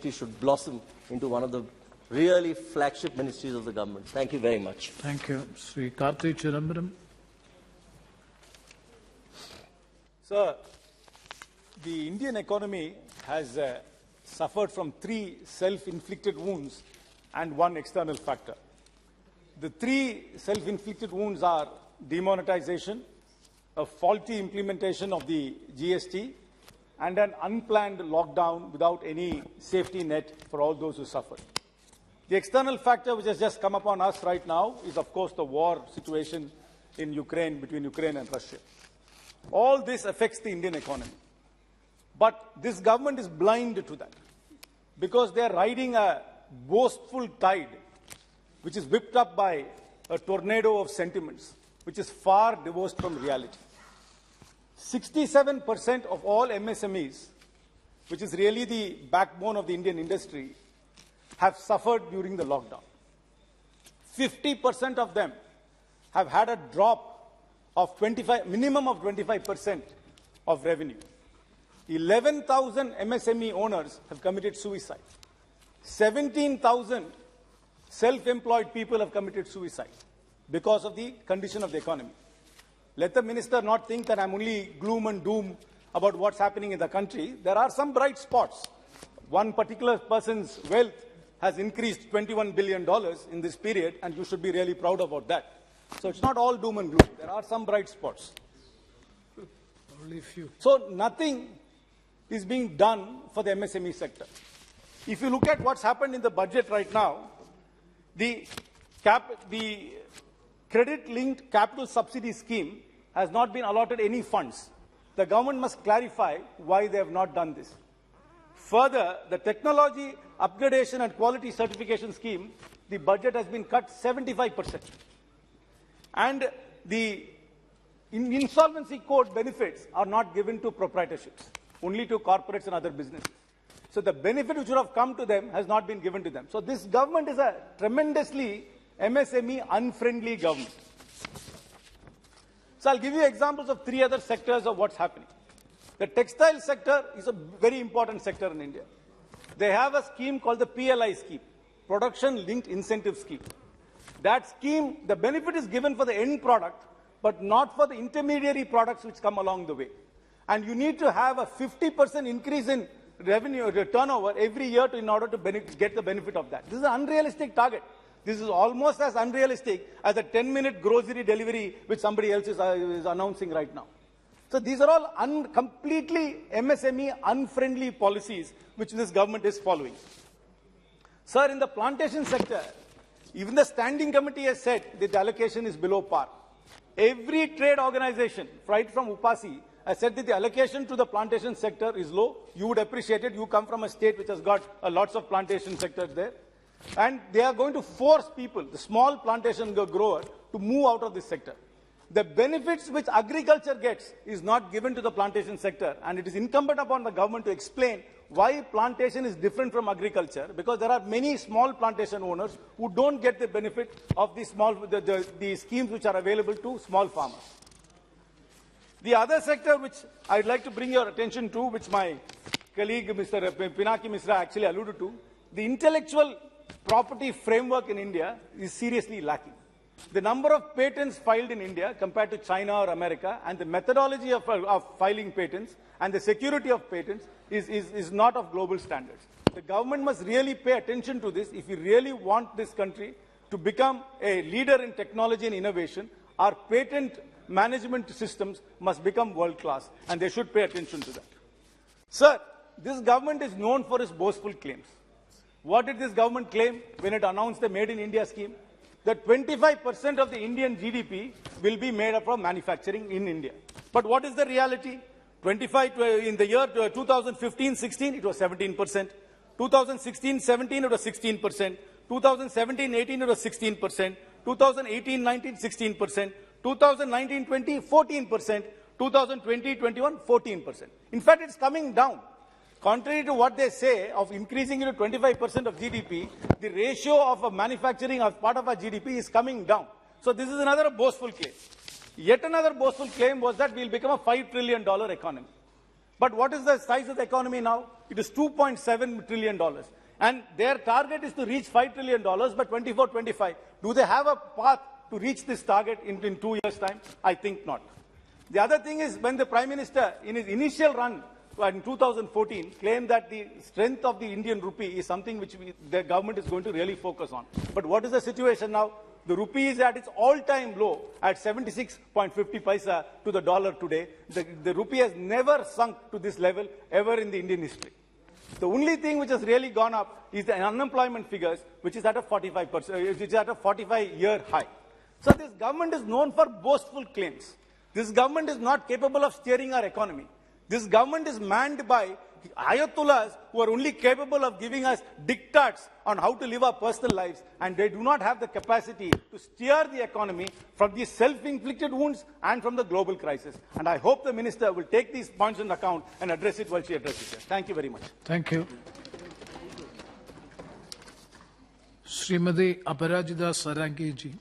should blossom into one of the really flagship ministries of the government. Thank you very much. Thank you. Sri Karti Chidambaram. Sir, the Indian economy has suffered from 3 self-inflicted wounds and 1 external factor. The 3 self-inflicted wounds are demonetization, a faulty implementation of the GST, and an unplanned lockdown without any safety net for all those who suffered. The external factor which has just come upon us right now is, of course, the war situation in Ukraine, between Ukraine and Russia. All this affects the Indian economy. But this government is blind to that because they are riding a boastful tide which is whipped up by a tornado of sentiments which is far divorced from reality. 67% of all MSMEs, which is really the backbone of the Indian industry, have suffered during the lockdown. 50% of them have had a drop of minimum of 25% of revenue. 11,000 MSME owners have committed suicide. 17,000 self-employed people have committed suicide because of the condition of the economy. Let the minister not think that I'm only gloom and doom about what's happening in the country. There are some bright spots. One particular person's wealth has increased $21 billion in this period, and you should be really proud about that. So it's not all doom and gloom. There are some bright spots. Only few. So nothing is being done for the MSME sector. If you look at what's happened in the budget right now, the credit-linked capital subsidy scheme has not been allotted any funds. The government must clarify why they have not done this. Further, the technology upgradation and quality certification scheme, the budget has been cut 75%. And the insolvency code benefits are not given to proprietorships, only to corporates and other businesses. So the benefit which would have come to them has not been given to them. So this government is a tremendously MSME unfriendly government. So I'll give you examples of 3 other sectors of what's happening. The textile sector is a very important sector in India. They have a scheme called the PLI scheme, Production Linked Incentive Scheme. That scheme, the benefit is given for the end product, but not for the intermediary products which come along the way. And you need to have a 50% increase in revenue, turnover every year in order to get the benefit of that. This is an unrealistic target. This is almost as unrealistic as a 10-minute grocery delivery which somebody else is announcing right now. So these are all completely MSME unfriendly policies which this government is following. Sir, in the plantation sector, even the standing committee has said that the allocation is below par. Every trade organization, right from UPASI, has said that the allocation to the plantation sector is low. You would appreciate it. You come from a state which has got lots of plantation sectors there. And they are going to force people, the small plantation grower, to move out of this sector. The benefits which agriculture gets is not given to the plantation sector, and it is incumbent upon the government to explain why plantation is different from agriculture, because there are many small plantation owners who don't get the benefit of the schemes which are available to small farmers. The other sector which I'd like to bring your attention to, which my colleague Mr. Pinaki Misra actually alluded to, the intellectual property framework in India is seriously lacking. The number of patents filed in India compared to China or America, and the methodology of filing patents and the security of patents is not of global standards. The government must really pay attention to this. If we really want this country to become a leader in technology and innovation, our patent management systems must become world-class, and they should pay attention to that. Sir, this government is known for its boastful claims. What did this government claim when it announced the Made in India scheme? That 25% of the Indian GDP will be made up of manufacturing in India. But what is the reality? In the year 2015-16, it was 17%. 2016-17, it was 16%. 2017-18, it was 16%. 2018-19, 16%. 2019-20, 14%. 2020-21, 14%. In fact, it's coming down. Contrary to what they say of increasing it to 25% of GDP, the ratio of manufacturing as part of our GDP is coming down. So this is another boastful claim. Yet another boastful claim was that we'll become a $5 trillion economy. But what is the size of the economy now? It is $2.7 trillion. And their target is to reach $5 trillion by 24-25. Do they have a path to reach this target in 2 years' time? I think not. The other thing is when the Prime Minister, in his initial run in 2014, claimed that the strength of the Indian rupee is something which the government is going to really focus on. But what is the situation now? The rupee is at its all-time low at 76.50 paisa to the dollar today. The rupee has never sunk to this level ever in the Indian history. The only thing which has really gone up is the unemployment figures, which is at a 45%, which is at a 45-year high. So this government is known for boastful claims. This government is not capable of steering our economy. This government is manned by ayatollahs who are only capable of giving us diktats on how to live our personal lives, and they do not have the capacity to steer the economy from these self-inflicted wounds and from the global crisis. And I hope the minister will take these points into account and address it while she addresses it. Thank you very much. Thank you. Srimati Aparajita Sarangi ji.